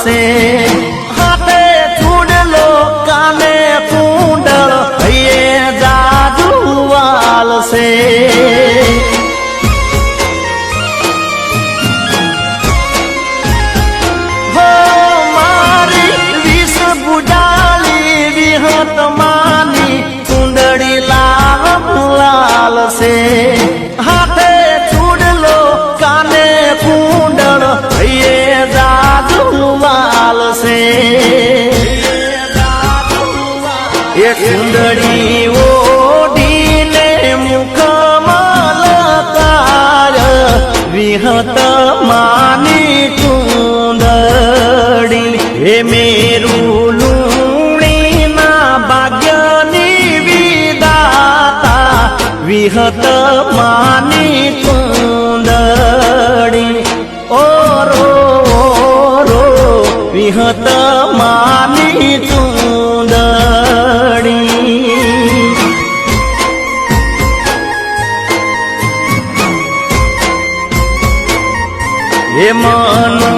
से हाथे चूड़लो काने कुंडल ये जादूवाल से हो मारी विष बुझाली विहत मानी कुंडड़ी लाल लाल से हाथे चूड़लो काने कुंडल ये जादूवाल से ये कुंडड़ी ओढ़ीने मुखमल कार विहत मानी कुंडड़ी हे मेरू लूणी ना भाग्यनी विदाता विहत मानी कुंडड़ी ओ रो विहत मानी कुंडड़ी हे मनो